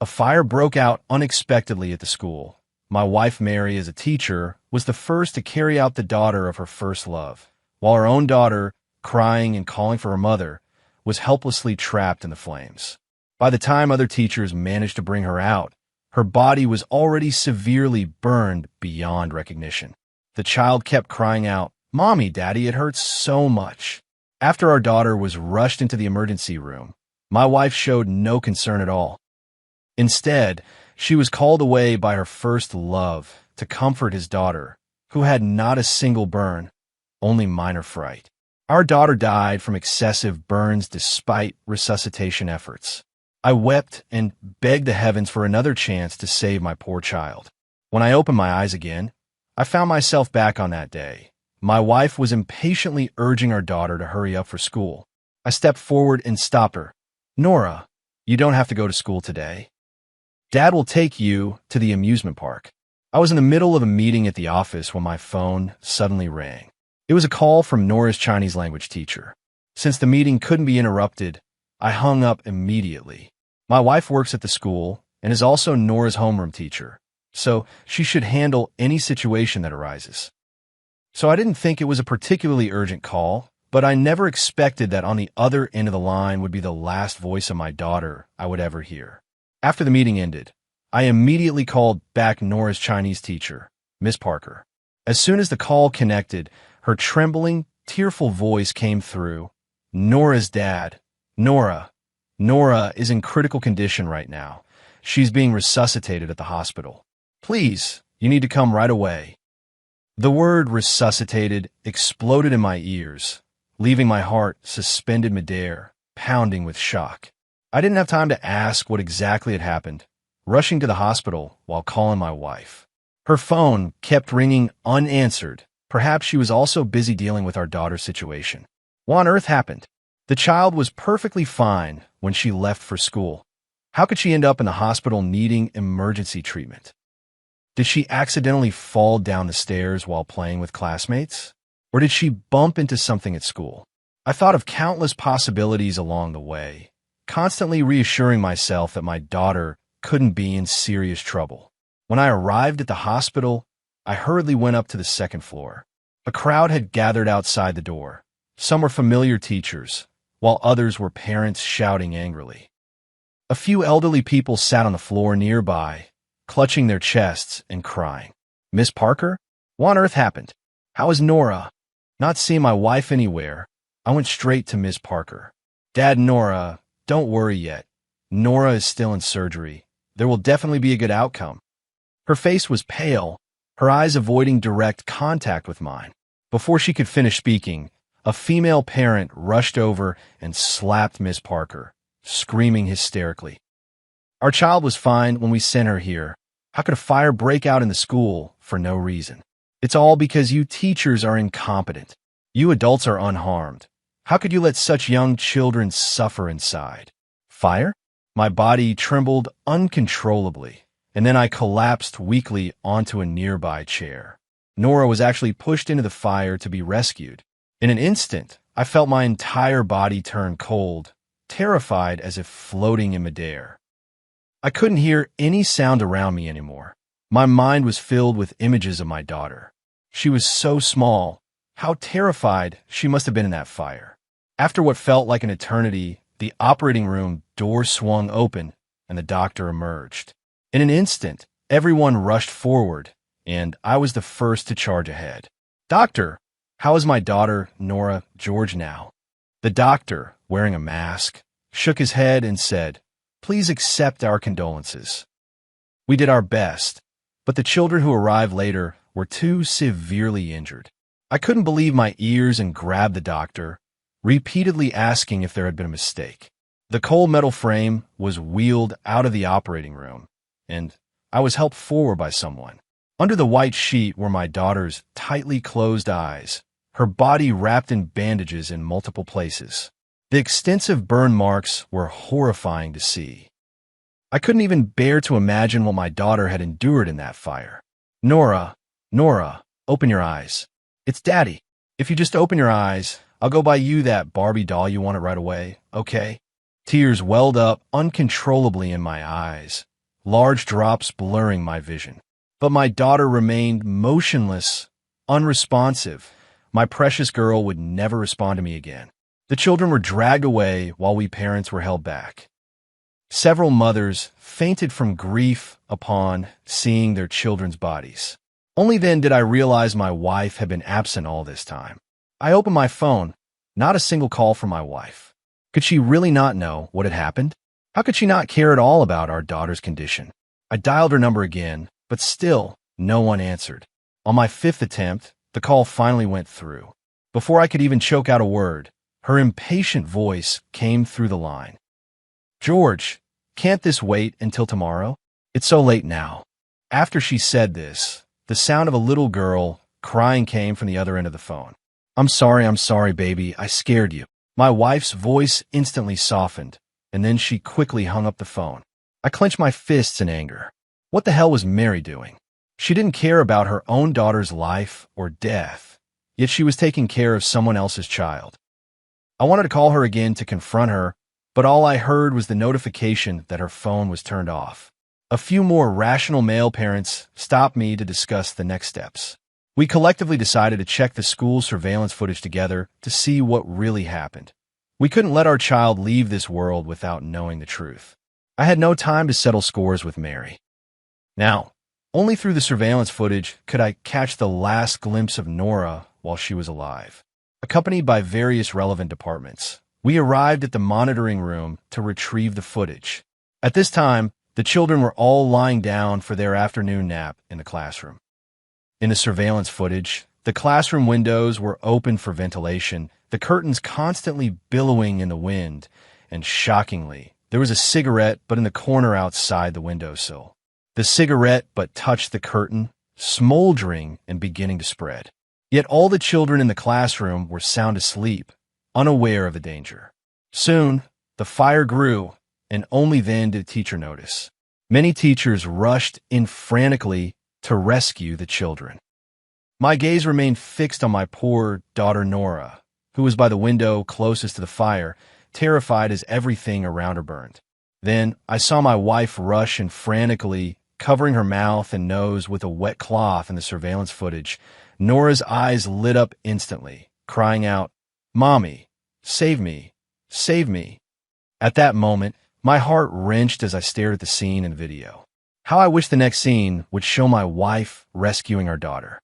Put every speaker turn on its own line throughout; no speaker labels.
A fire broke out unexpectedly at the school. My wife, Mary, as a teacher, was the first to carry out the daughter of her first love, while her own daughter, crying and calling for her mother, was helplessly trapped in the flames. By the time other teachers managed to bring her out, her body was already severely burned beyond recognition. The child kept crying out, "Mommy, Daddy, it hurts so much." After our daughter was rushed into the emergency room, my wife showed no concern at all. Instead, she was called away by her first love to comfort his daughter, who had not a single burn, only minor fright. Our daughter died from excessive burns despite resuscitation efforts. I wept and begged the heavens for another chance to save my poor child. When I opened my eyes again, I found myself back on that day. My wife was impatiently urging our daughter to hurry up for school. I stepped forward and stopped her. "Nora, you don't have to go to school today. Dad will take you to the amusement park." I was in the middle of a meeting at the office when my phone suddenly rang. It was a call from Nora's Chinese language teacher. Since the meeting couldn't be interrupted, I hung up immediately. My wife works at the school and is also Nora's homeroom teacher, so she should handle any situation that arises. So I didn't think it was a particularly urgent call, but I never expected that on the other end of the line would be the last voice of my daughter I would ever hear. After the meeting ended, I immediately called back Nora's Chinese teacher, Miss Parker. As soon as the call connected, her trembling, tearful voice came through. "Nora's dad. Nora is in critical condition right now. She's being resuscitated at the hospital. Please, you need to come right away." The word resuscitated exploded in my ears, leaving my heart suspended midair, pounding with shock. I didn't have time to ask what exactly had happened, rushing to the hospital while calling my wife. Her phone kept ringing unanswered. Perhaps she was also busy dealing with our daughter's situation. What on earth happened? The child was perfectly fine when she left for school. How could she end up in the hospital needing emergency treatment? Did she accidentally fall down the stairs while playing with classmates? Or did she bump into something at school? I thought of countless possibilities along the way, constantly reassuring myself that my daughter couldn't be in serious trouble. When I arrived at the hospital, I hurriedly went up to the second floor. A crowd had gathered outside the door. Some were familiar teachers, while others were parents shouting angrily. A few elderly people sat on the floor nearby, clutching their chests and crying. "Miss Parker? What on earth happened? How is Nora?" Not seeing my wife anywhere, I went straight to Miss Parker. "Dad, Nora, don't worry yet. Nora is still in surgery. There will definitely be a good outcome." Her face was pale, her eyes avoiding direct contact with mine. Before she could finish speaking, a female parent rushed over and slapped Miss Parker, screaming hysterically. "Our child was fine when we sent her here. How could a fire break out in the school for no reason? It's all because you teachers are incompetent. You adults are unharmed. How could you let such young children suffer inside?" Fire? My body trembled uncontrollably, and then I collapsed weakly onto a nearby chair. Nora was actually pushed into the fire to be rescued. In an instant, I felt my entire body turn cold, terrified as if floating in midair. I couldn't hear any sound around me anymore. My mind was filled with images of my daughter. She was so small. How terrified she must have been in that fire. After what felt like an eternity, the operating room door swung open and the doctor emerged. In an instant, everyone rushed forward, and I was the first to charge ahead. "Doctor, how is my daughter, Nora George, now?" The doctor, wearing a mask, shook his head and said, "Please accept our condolences." We did our best, but the children who arrived later were too severely injured. I couldn't believe my ears and grabbed the doctor, repeatedly asking if there had been a mistake. The cold metal frame was wheeled out of the operating room, and I was helped forward by someone. Under the white sheet were my daughter's tightly closed eyes, her body wrapped in bandages in multiple places. The extensive burn marks were horrifying to see. I couldn't even bear to imagine what my daughter had endured in that fire. Nora, open your eyes. It's Daddy. If you just open your eyes, I'll go buy you that Barbie doll you wanted right away, okay?" Tears welled up uncontrollably in my eyes, large drops blurring my vision. But my daughter remained motionless, unresponsive. My precious girl would never respond to me again. The children were dragged away while we parents were held back. Several mothers fainted from grief upon seeing their children's bodies. Only then did I realize my wife had been absent all this time. I opened my phone, not a single call from my wife. Could she really not know what had happened? How could she not care at all about our daughter's condition? I dialed her number again, but still, no one answered. On my fifth attempt, the call finally went through. Before I could even choke out a word, her impatient voice came through the line. "George, can't this wait until tomorrow? It's so late now." After she said this, the sound of a little girl crying came from the other end of the phone. I'm sorry, baby, I scared you." My wife's voice instantly softened, and then she quickly hung up the phone. I clenched my fists in anger. What the hell was Mary doing? She didn't care about her own daughter's life or death, yet she was taking care of someone else's child. I wanted to call her again to confront her, but all I heard was the notification that her phone was turned off. A few more rational male parents stopped me to discuss the next steps. We collectively decided to check the school surveillance footage together to see what really happened. We couldn't let our child leave this world without knowing the truth. I had no time to settle scores with Mary. Now, only through the surveillance footage could I catch the last glimpse of Nora while she was alive. Accompanied by various relevant departments, we arrived at the monitoring room to retrieve the footage. At this time, the children were all lying down for their afternoon nap in the classroom. In the surveillance footage, the classroom windows were open for ventilation, the curtains constantly billowing in the wind, and shockingly, there was a cigarette but in the corner outside the windowsill. The cigarette but touched the curtain, smoldering and beginning to spread. Yet all the children in the classroom were sound asleep, unaware of the danger. Soon, the fire grew, and only then did the teacher notice. Many teachers rushed in frantically to rescue the children. My gaze remained fixed on my poor daughter Nora, who was by the window closest to the fire, terrified as everything around her burned. Then I saw my wife rush in frantically, covering her mouth and nose with a wet cloth in the surveillance footage. Nora's eyes lit up instantly, crying out, "Mommy, save me, save me." At that moment, my heart wrenched as I stared at the scene in video. How I wish the next scene would show my wife rescuing our daughter.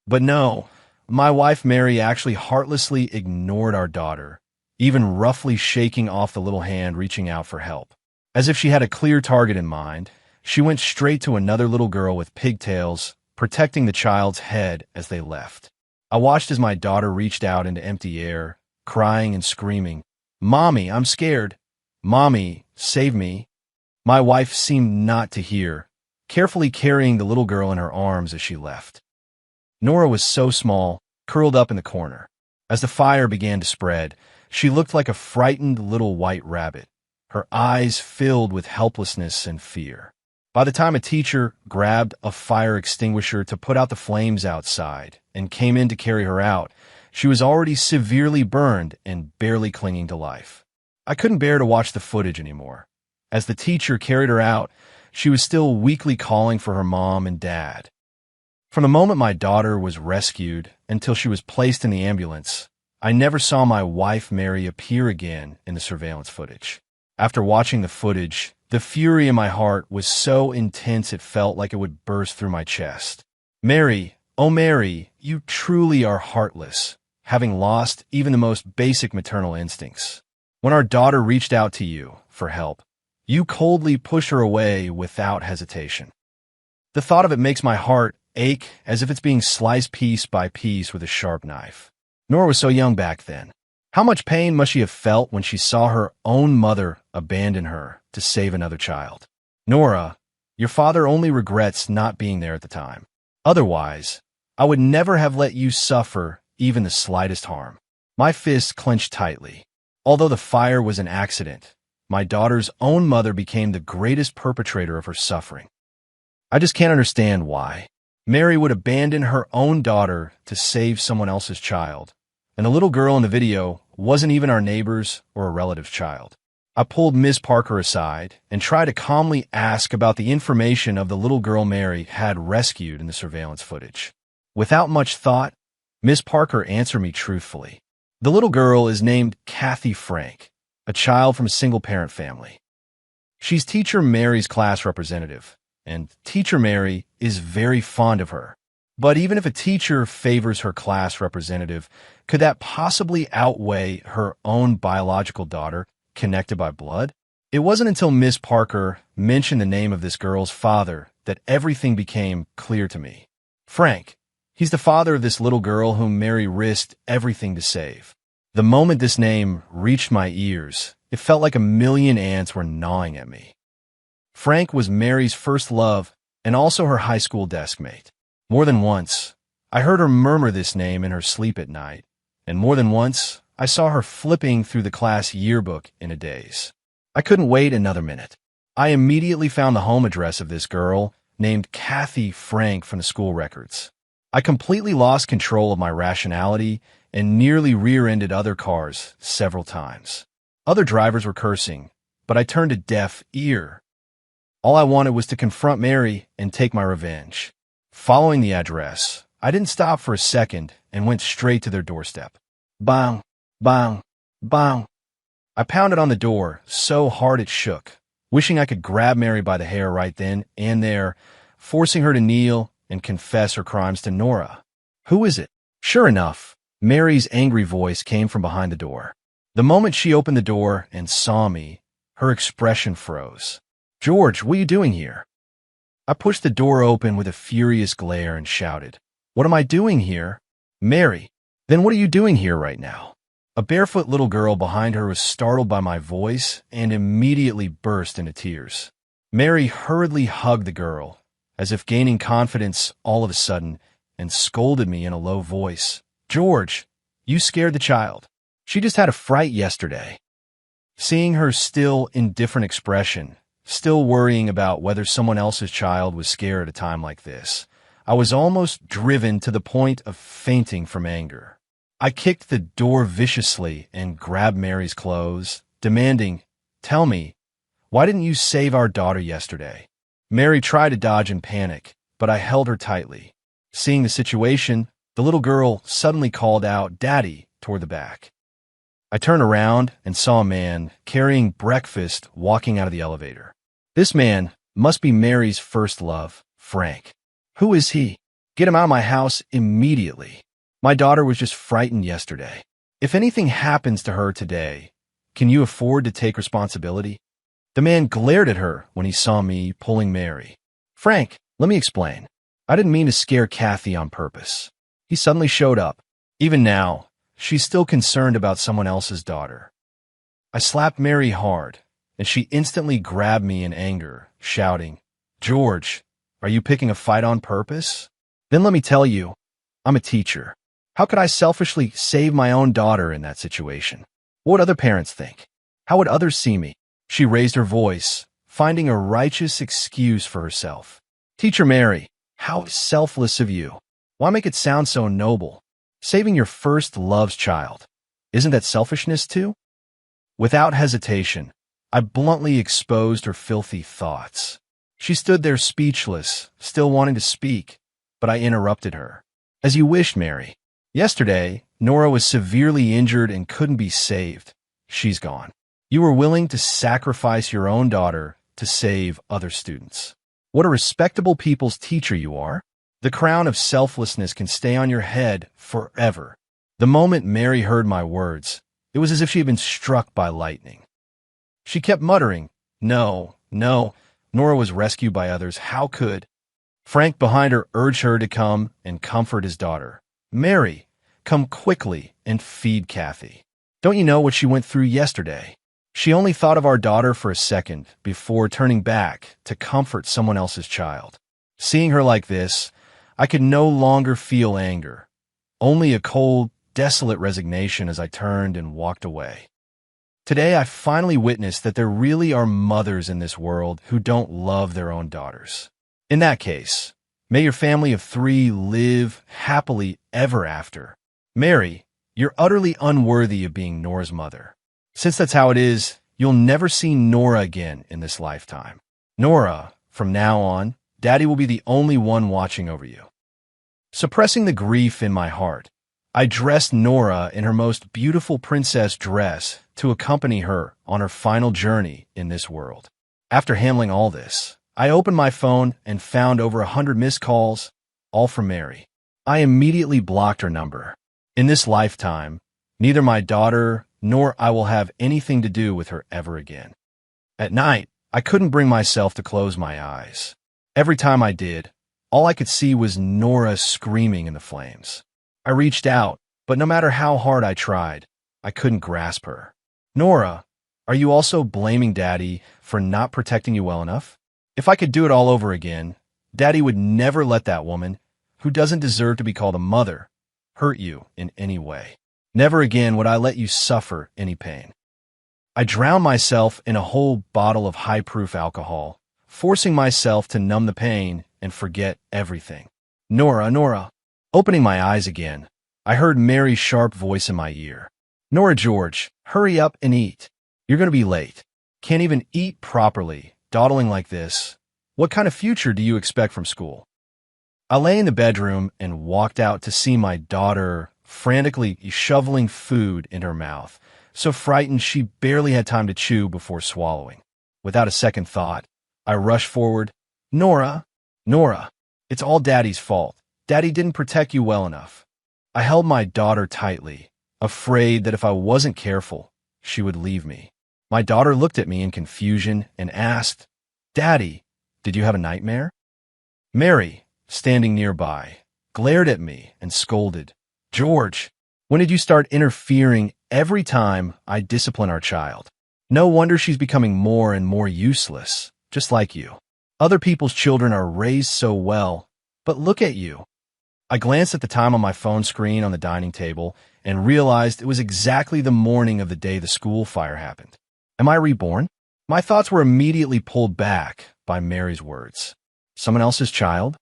But no, my wife Mary actually heartlessly ignored our daughter, even roughly shaking off the little hand reaching out for help. As if she had a clear target in mind, she went straight to another little girl with pigtails, protecting the child's head as they left. I watched as my daughter reached out into empty air, crying and screaming, "Mommy, I'm scared. Mommy, save me." My wife seemed not to hear, carefully carrying the little girl in her arms as she left. Nora was so small, curled up in the corner. As the fire began to spread, she looked like a frightened little white rabbit, her eyes filled with helplessness and fear. By the time a teacher grabbed a fire extinguisher to put out the flames outside and came in to carry her out, she was already severely burned and barely clinging to life. I couldn't bear to watch the footage anymore. As the teacher carried her out, she was still weakly calling for her mom and dad. From the moment my daughter was rescued until she was placed in the ambulance, I never saw my wife Mary appear again in the surveillance footage. After watching the footage, the fury in my heart was so intense it felt like it would burst through my chest. Mary, oh Mary, you truly are heartless, having lost even the most basic maternal instincts. When our daughter reached out to you for help, you coldly push her away without hesitation. The thought of it makes my heart ache as if it's being sliced piece by piece with a sharp knife. Nora was so young back then. How much pain must she have felt when she saw her own mother abandon her to save another child? Nora, your father only regrets not being there at the time. Otherwise, I would never have let you suffer even the slightest harm. My fists clenched tightly. Although the fire was an accident, my daughter's own mother became the greatest perpetrator of her suffering. I just can't understand why. Mary would abandon her own daughter to save someone else's child, and the little girl in the video wasn't even our neighbor's or a relative's child. I pulled Miss Parker aside and tried to calmly ask about the information of the little girl Mary had rescued in the surveillance footage. Without much thought, Miss Parker answered me truthfully. The little girl is named Kathy Frank, a child from a single-parent family. She's Teacher Mary's class representative, and Teacher Mary is very fond of her. But even if a teacher favors her class representative, could that possibly outweigh her own biological daughter, connected by blood? It wasn't until Miss Parker mentioned the name of this girl's father that everything became clear to me. Frank. He's the father of this little girl whom Mary risked everything to save. The moment this name reached my ears, it felt like a million ants were gnawing at me. Frank was Mary's first love and also her high school desk mate. More than once, I heard her murmur this name in her sleep at night, and more than once, I saw her flipping through the class yearbook in a daze. I couldn't wait another minute. I immediately found the home address of this girl, named Kathy Frank, from the school records. I completely lost control of my rationality and nearly rear-ended other cars several times. Other drivers were cursing, but I turned a deaf ear. All I wanted was to confront Mary and take my revenge. Following the address, I didn't stop for a second and went straight to their doorstep. Bang, bang, bang. I pounded on the door so hard it shook, wishing I could grab Mary by the hair right then and there, forcing her to kneel and confess her crimes to Nora. Who is it? Sure enough, Mary's angry voice came from behind the door. The moment she opened the door and saw me, her expression froze. George, what are you doing here? I pushed the door open with a furious glare and shouted, What am I doing here? Mary, then what are you doing here right now? A barefoot little girl behind her was startled by my voice and immediately burst into tears. Mary hurriedly hugged the girl, as if gaining confidence all of a sudden, and scolded me in a low voice. George, you scared the child. She just had a fright yesterday. Seeing her still indifferent expression, still worrying about whether someone else's child was scared at a time like this, I was almost driven to the point of fainting from anger. I kicked the door viciously and grabbed Mary's clothes, demanding, Tell me, why didn't you save our daughter yesterday? Mary tried to dodge in panic, but I held her tightly. Seeing the situation, the little girl suddenly called out, Daddy, toward the back. I turned around and saw a man carrying breakfast walking out of the elevator. This man must be Mary's first love, Frank. Who is he? Get him out of my house immediately. My daughter was just frightened yesterday. If anything happens to her today, can you afford to take responsibility? The man glared at her when he saw me pulling Mary. Frank, let me explain. I didn't mean to scare Kathy on purpose. He suddenly showed up. Even now, she's still concerned about someone else's daughter. I slapped Mary hard, and she instantly grabbed me in anger, shouting, George, are you picking a fight on purpose? Then let me tell you, I'm a teacher. How could I selfishly save my own daughter in that situation? What would other parents think? How would others see me? She raised her voice, finding a righteous excuse for herself. Teacher Mary, how selfless of you. Why make it sound so noble? Saving your first love's child. Isn't that selfishness too? Without hesitation, I bluntly exposed her filthy thoughts. She stood there speechless, still wanting to speak, but I interrupted her. As you wished, Mary. Yesterday, Nora was severely injured and couldn't be saved. She's gone. You were willing to sacrifice your own daughter to save other students. What a respectable people's teacher you are. The crown of selflessness can stay on your head forever. The moment Mary heard my words, it was as if she had been struck by lightning. She kept muttering, No, no, Nora was rescued by others. How could? Frank behind her urged her to come and comfort his daughter. Mary, come quickly and feed Kathy. Don't you know what she went through yesterday? She only thought of our daughter for a second before turning back to comfort someone else's child. Seeing her like this, I could no longer feel anger, only a cold, desolate resignation as I turned and walked away. Today, I finally witnessed that there really are mothers in this world who don't love their own daughters. In that case, may your family of 3 live happily ever after. Mary, you're utterly unworthy of being Nora's mother. Since that's how it is, You'll never see Nora again in this lifetime. Nora, from now on, Daddy will be the only one watching over you." Suppressing the grief in my heart, I dressed Nora in her most beautiful princess dress to accompany her on her final journey in this world. After handling all this, I opened my phone and found over 100 missed calls, all from Mary. I immediately blocked her number. In this lifetime, neither my daughter nor I will have anything to do with her ever again. At night, I couldn't bring myself to close my eyes. Every time I did, all I could see was Nora screaming in the flames. I reached out, but no matter how hard I tried, I couldn't grasp her. "Nora, are you also blaming Daddy for not protecting you well enough? If I could do it all over again, Daddy would never let that woman, who doesn't deserve to be called a mother, hurt you in any way. Never again would I let you suffer any pain." I drowned myself in a whole bottle of high-proof alcohol, forcing myself to numb the pain and forget everything. Nora. Opening my eyes again, I heard Mary's sharp voice in my ear. "Nora George, hurry up and eat. You're going to be late. Can't even eat properly, dawdling like this. What kind of future do you expect from school?" I lay in the bedroom and walked out to see my daughter frantically shoveling food in her mouth, so frightened she barely had time to chew before swallowing. Without a second thought, I rushed forward. Nora, it's all Daddy's fault. Daddy didn't protect you well enough." I held my daughter tightly, afraid that if I wasn't careful, she would leave me. My daughter looked at me in confusion and asked, "Daddy, did you have a nightmare?" Mary, standing nearby, glared at me and scolded, "George, when did you start interfering every time I discipline our child? No wonder she's becoming more and more useless, just like you. Other people's children are raised so well, but look at you." I glanced at the time on my phone screen on the dining table and realized it was exactly the morning of the day the school fire happened. Am I reborn? My thoughts were immediately pulled back by Mary's words. Someone else's child?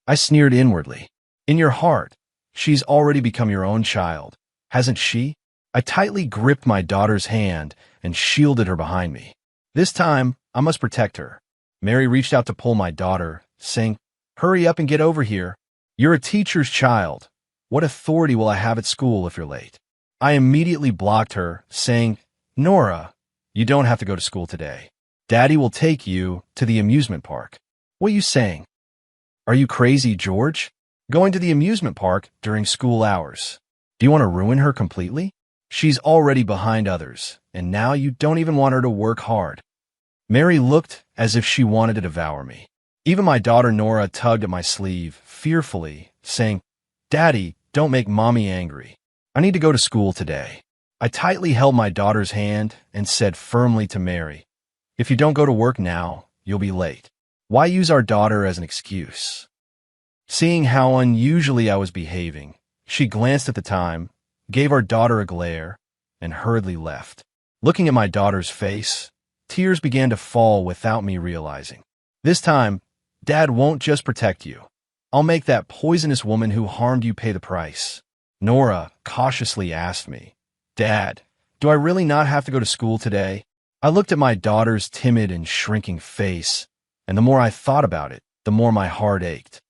I sneered inwardly. In your heart, she's already become your own child, hasn't she? I tightly gripped my daughter's hand and shielded her behind me. This time, I must protect her. Mary reached out to pull my daughter, saying, "Hurry up and get over here. You're a teacher's child. What authority will I have at school if you're late?" I immediately blocked her, saying, "Nora, you don't have to go to school today. Daddy will take you to the amusement park." "What are you saying? Are you crazy, George? Going to the amusement park during school hours? Do you want to ruin her completely? She's already behind others, and now you don't even want her to work hard." Mary looked as if she wanted to devour me. Even my daughter Nora tugged at my sleeve, fearfully, saying, "Daddy, don't make Mommy angry. I need to go to school today." I tightly held my daughter's hand and said firmly to Mary, "If you don't go to work now, you'll be late. Why use our daughter as an excuse?" Seeing how unusually I was behaving, she glanced at the time, gave our daughter a glare, and hurriedly left. Looking at my daughter's face, tears began to fall without me realizing. This time, Dad won't just protect you. I'll make that poisonous woman who harmed you pay the price. Nora cautiously asked me, "Dad, do I really not have to go to school today?" I looked at my daughter's timid and shrinking face, and the more I thought about it, the more my heart ached.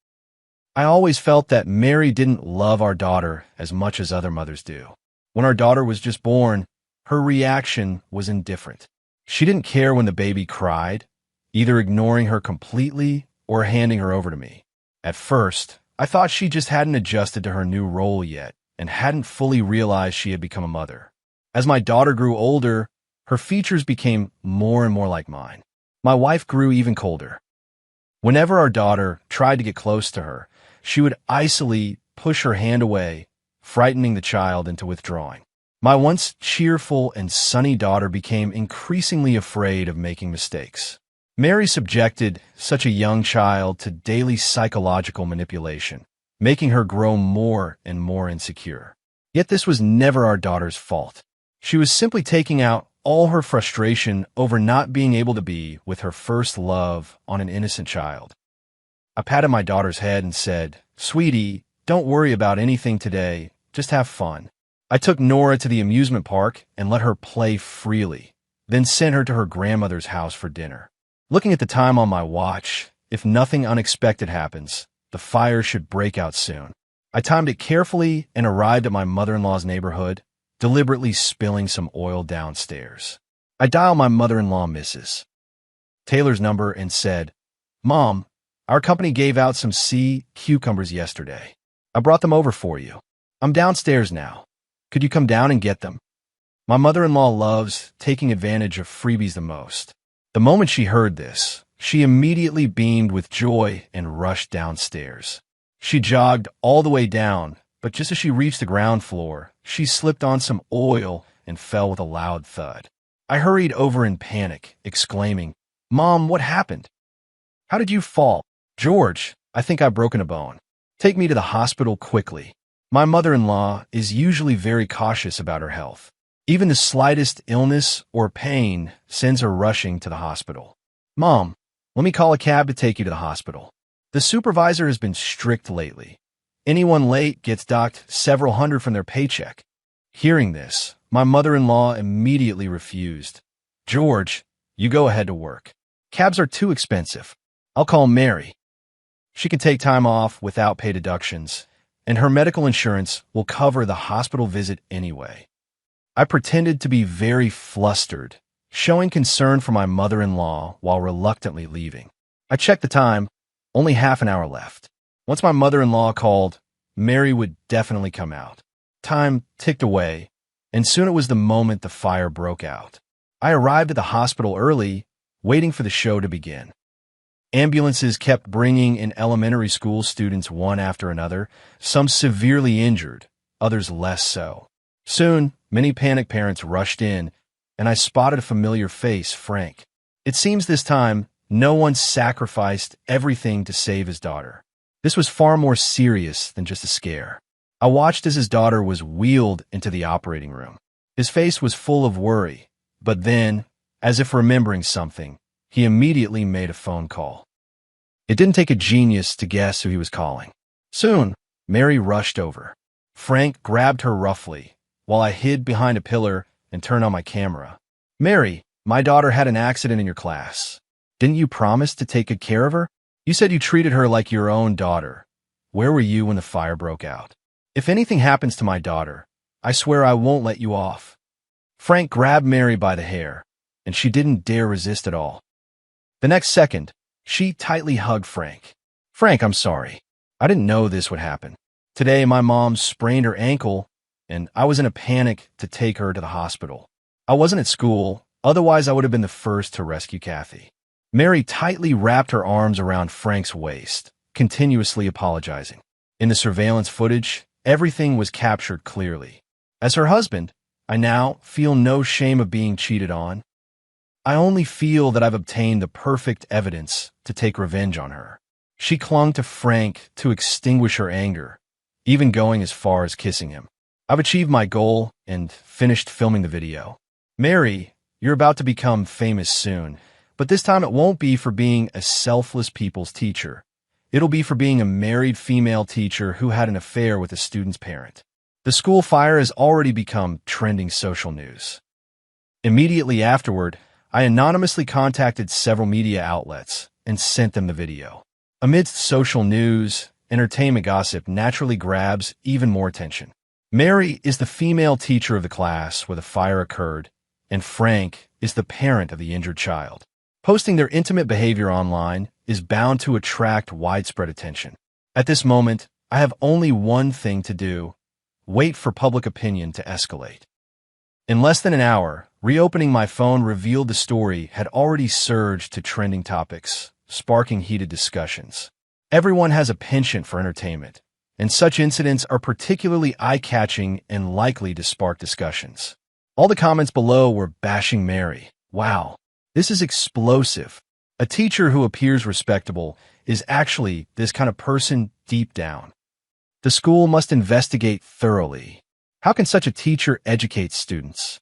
I always felt that Mary didn't love our daughter as much as other mothers do. When our daughter was just born, her reaction was indifferent. She didn't care when the baby cried, either ignoring her completely or handing her over to me. At first, I thought she just hadn't adjusted to her new role yet and hadn't fully realized she had become a mother. As my daughter grew older, her features became more and more like mine. My wife grew even colder. Whenever our daughter tried to get close to her, she would icily push her hand away, frightening the child into withdrawing. My once cheerful and sunny daughter became increasingly afraid of making mistakes. Mary subjected such a young child to daily psychological manipulation, making her grow more and more insecure. Yet this was never our daughter's fault. She was simply taking out all her frustration over not being able to be with her first love on an innocent child. I patted my daughter's head and said, "Sweetie, don't worry about anything today. Just have fun." I took Nora to the amusement park and let her play freely, then sent her to her grandmother's house for dinner. Looking at the time on my watch, if nothing unexpected happens, the fire should break out soon. I timed it carefully and arrived at my mother-in-law's neighborhood, deliberately spilling some oil downstairs. I dialed my mother-in-law, Mrs. Taylor's number, and said, "Mom, our company gave out some sea cucumbers yesterday. I brought them over for you. I'm downstairs now. Could you come down and get them?" My mother-in-law loves taking advantage of freebies the most. The moment she heard this, she immediately beamed with joy and rushed downstairs. She jogged all the way down, but just as she reached the ground floor, she slipped on some oil and fell with a loud thud. I hurried over in panic, exclaiming, "Mom, what happened? How did you fall?" "George, I think I've broken a bone. Take me to the hospital quickly." My mother-in-law is usually very cautious about her health. Even the slightest illness or pain sends her rushing to the hospital. "Mom, let me call a cab to take you to the hospital. The supervisor has been strict lately. Anyone late gets docked several hundred from their paycheck." Hearing this, my mother-in-law immediately refused. "George, you go ahead to work. Cabs are too expensive. I'll call Mary. She can take time off without pay deductions, and her medical insurance will cover the hospital visit anyway." I pretended to be very flustered, showing concern for my mother-in-law while reluctantly leaving. I checked the time, only half an hour left. Once my mother-in-law called, Mary would definitely come out. Time ticked away, and soon it was the moment the fire broke out. I arrived at the hospital early, waiting for the show to begin. Ambulances kept bringing in elementary school students one after another, some severely injured, others less so. Soon, many panicked parents rushed in, and I spotted a familiar face, Frank. It seems this time, no one sacrificed everything to save his daughter. This was far more serious than just a scare. I watched as his daughter was wheeled into the operating room. His face was full of worry, but then, as if remembering something, he immediately made a phone call. It didn't take a genius to guess who he was calling. Soon, Mary rushed over. Frank grabbed her roughly, while I hid behind a pillar and turned on my camera. "Mary, my daughter had an accident in your class. Didn't you promise to take good care of her? You said you treated her like your own daughter. Where were you when the fire broke out? If anything happens to my daughter, I swear I won't let you off." Frank grabbed Mary by the hair, and she didn't dare resist at all. The next second, she tightly hugged Frank. "Frank, I'm sorry. I didn't know this would happen. Today, my mom sprained her ankle, and I was in a panic to take her to the hospital. I wasn't at school, otherwise I would have been the first to rescue Kathy." Mary tightly wrapped her arms around Frank's waist, continuously apologizing. In the surveillance footage, everything was captured clearly. As her husband, I now feel no shame of being cheated on. I only feel that I've obtained the perfect evidence to take revenge on her. She clung to Frank to extinguish her anger, even going as far as kissing him. I've achieved my goal and finished filming the video. Mary, you're about to become famous soon, but this time it won't be for being a selfless people's teacher. It'll be for being a married female teacher who had an affair with a student's parent. The school fire has already become trending social news. Immediately afterward, I anonymously contacted several media outlets and sent them the video. Amidst social news, entertainment gossip naturally grabs even more attention. Mary is the female teacher of the class where the fire occurred, and Frank is the parent of the injured child. Posting their intimate behavior online is bound to attract widespread attention. At this moment, I have only one thing to do: wait for public opinion to escalate. In less than an hour, reopening my phone revealed the story had already surged to trending topics, sparking heated discussions. Everyone has a penchant for entertainment, and such incidents are particularly eye-catching and likely to spark discussions. All the comments below were bashing Mary. Wow, this is explosive. A teacher who appears respectable is actually this kind of person deep down. The school must investigate thoroughly. How can such a teacher educate students?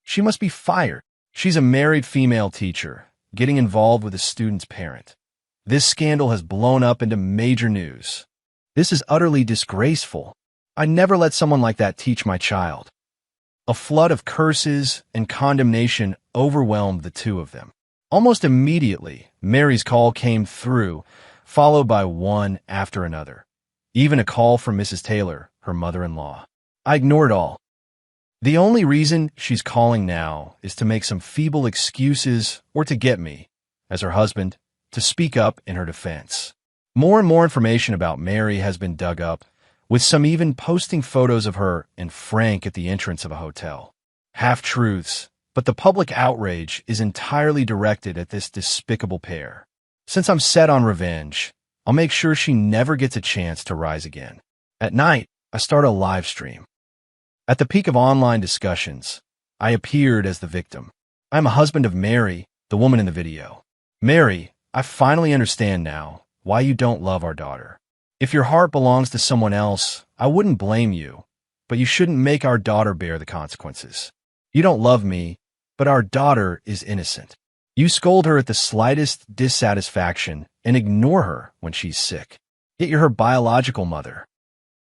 She must be fired. She's a married female teacher, getting involved with a student's parent. This scandal has blown up into major news. This is utterly disgraceful. I'd never let someone like that teach my child. A flood of curses and condemnation overwhelmed the two of them. Almost immediately, Mary's call came through, followed by one after another. Even a call from Mrs. Taylor, her mother-in-law. I ignored all. The only reason she's calling now is to make some feeble excuses or to get me, as her husband, to speak up in her defense. More and more information about Mary has been dug up, with some even posting photos of her and Frank at the entrance of a hotel. Half-truths, but the public outrage is entirely directed at this despicable pair. Since I'm set on revenge, I'll make sure she never gets a chance to rise again. At night, I start a live stream. At the peak of online discussions, I appeared as the victim. I'm a husband of Mary, the woman in the video. Mary, I finally understand now why you don't love our daughter. If your heart belongs to someone else, I wouldn't blame you, but you shouldn't make our daughter bear the consequences. You don't love me, but our daughter is innocent. You scold her at the slightest dissatisfaction and ignore her when she's sick. Yet you're her biological mother.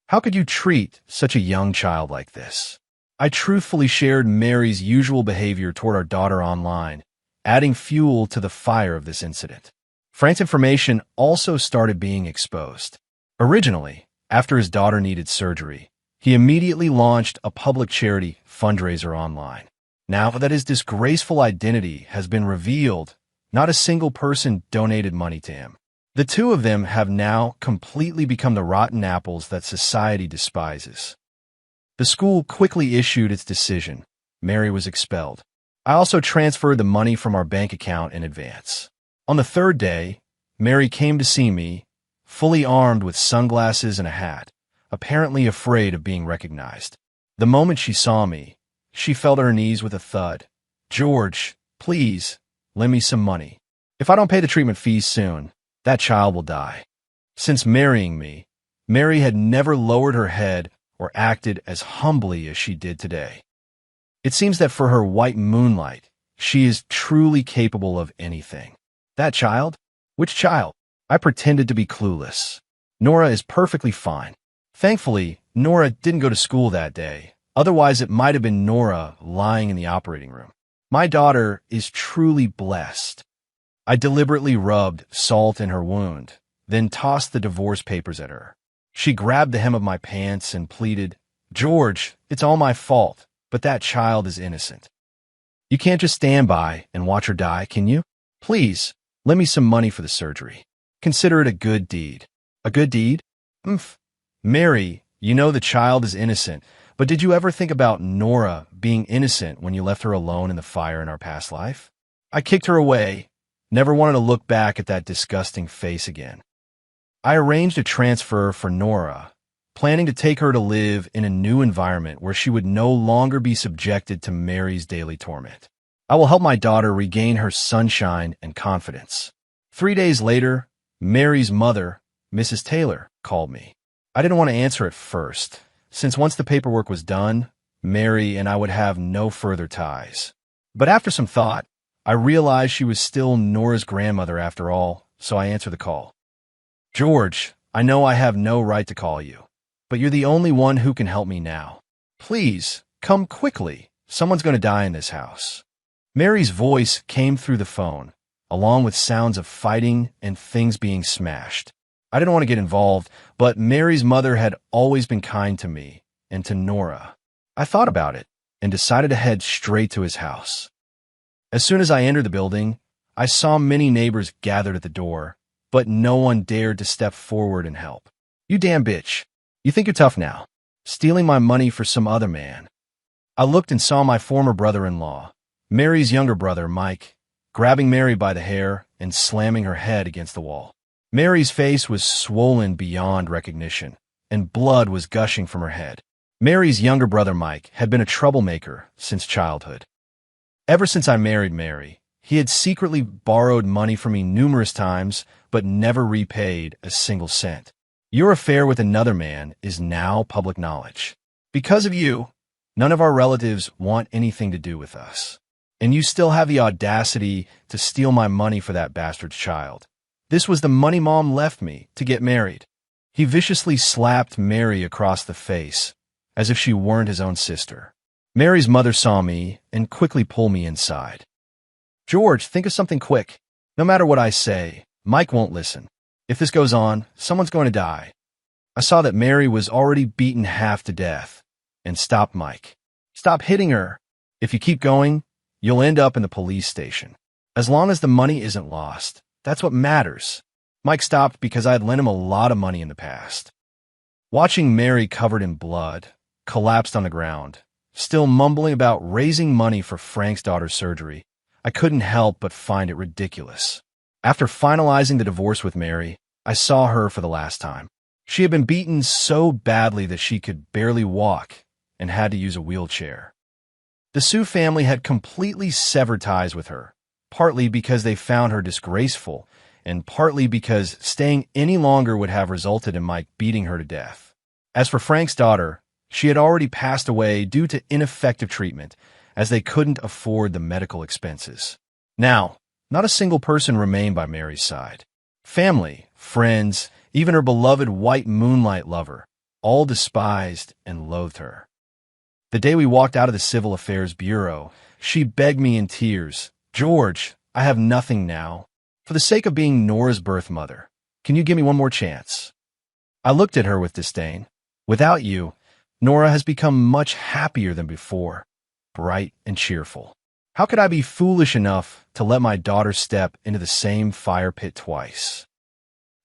How could you treat such a young child like this? I truthfully shared Mary's usual behavior toward our daughter online, adding fuel to the fire of this incident. Frank's information also started being exposed. Originally, after his daughter needed surgery, he immediately launched a public charity fundraiser online. Now that his disgraceful identity has been revealed, not a single person donated money to him. The two of them have now completely become the rotten apples that society despises. The school quickly issued its decision. Mary was expelled. I also transferred the money from our bank account in advance. On the third day, Mary came to see me, fully armed with sunglasses and a hat, apparently afraid of being recognized. The moment she saw me, she fell to her knees with a thud. "George, please, lend me some money. If I don't pay the treatment fees soon, that child will die." Since marrying me, Mary had never lowered her head or acted as humbly as she did today. It seems that for her white moonlight, she is truly capable of anything. That child? Which child? I pretended to be clueless. Nora is perfectly fine. Thankfully, Nora didn't go to school that day. Otherwise, it might have been Nora lying in the operating room. My daughter is truly blessed. I deliberately rubbed salt in her wound, then tossed the divorce papers at her. She grabbed the hem of my pants and pleaded, "George, it's all my fault, but that child is innocent. You can't just stand by and watch her die, can you? Please, lend me some money for the surgery. Consider it a good deed." A good deed? Mary, you know the child is innocent, but did you ever think about Nora being innocent when you left her alone in the fire in our past life? I kicked her away, never wanted to look back at that disgusting face again. I arranged a transfer for Nora, planning to take her to live in a new environment where she would no longer be subjected to Mary's daily torment. I will help my daughter regain her sunshine and confidence. 3 days later, Mary's mother, Mrs. Taylor, called me. I didn't want to answer at first, since once the paperwork was done, Mary and I would have no further ties. But after some thought, I realized she was still Nora's grandmother after all, so I answered the call. "George, I know I have no right to call you, but you're the only one who can help me now. Please, come quickly. Someone's going to die in this house." Mary's voice came through the phone, along with sounds of fighting and things being smashed. I didn't want to get involved, but Mary's mother had always been kind to me and to Nora. I thought about it and decided to head straight to his house. As soon as I entered the building, I saw many neighbors gathered at the door, but no one dared to step forward and help. "You damn bitch. You think you're tough now? Stealing my money for some other man." I looked and saw my former brother-in-law, Mary's younger brother, Mike, grabbing Mary by the hair and slamming her head against the wall. Mary's face was swollen beyond recognition, and blood was gushing from her head. Mary's younger brother, Mike, had been a troublemaker since childhood. Ever since I married Mary, he had secretly borrowed money from me numerous times, but never repaid a single cent. Your affair with another man is now public knowledge. Because of you, none of our relatives want anything to do with us. And you still have the audacity to steal my money for that bastard's child. This was the money Mom left me to get married. He viciously slapped Mary across the face, as if she weren't his own sister. Mary's mother saw me and quickly pulled me inside. George, think of something quick. No matter what I say, Mike won't listen. If this goes on, someone's going to die. I saw that Mary was already beaten half to death and stopped Mike. Stop hitting her. If you keep going, you'll end up in the police station. As long as the money isn't lost, that's what matters. Mike stopped because I had lent him a lot of money in the past. Watching Mary covered in blood, collapsed on the ground, still mumbling about raising money for Frank's daughter's surgery, I couldn't help but find it ridiculous. After finalizing the divorce with Mary, I saw her for the last time. She had been beaten so badly that she could barely walk and had to use a wheelchair. The Sue family had completely severed ties with her, partly because they found her disgraceful, and partly because staying any longer would have resulted in Mike beating her to death. As for Frank's daughter, she had already passed away due to ineffective treatment, as they couldn't afford the medical expenses. Now, not a single person remained by Mary's side. Family, friends, even her beloved white moonlight lover, all despised and loathed her. The day we walked out of the Civil Affairs Bureau, she begged me in tears, "George, I have nothing now. For the sake of being Nora's birth mother, can you give me one more chance?" I looked at her with disdain. "Without you, Nora has become much happier than before, bright and cheerful. How could I be foolish enough to let my daughter step into the same fire pit twice?"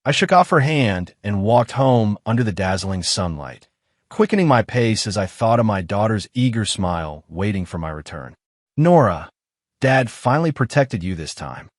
I shook off her hand and walked home under the dazzling sunlight, quickening my pace as I thought of my daughter's eager smile waiting for my return. "Nora, Dad finally protected you this time."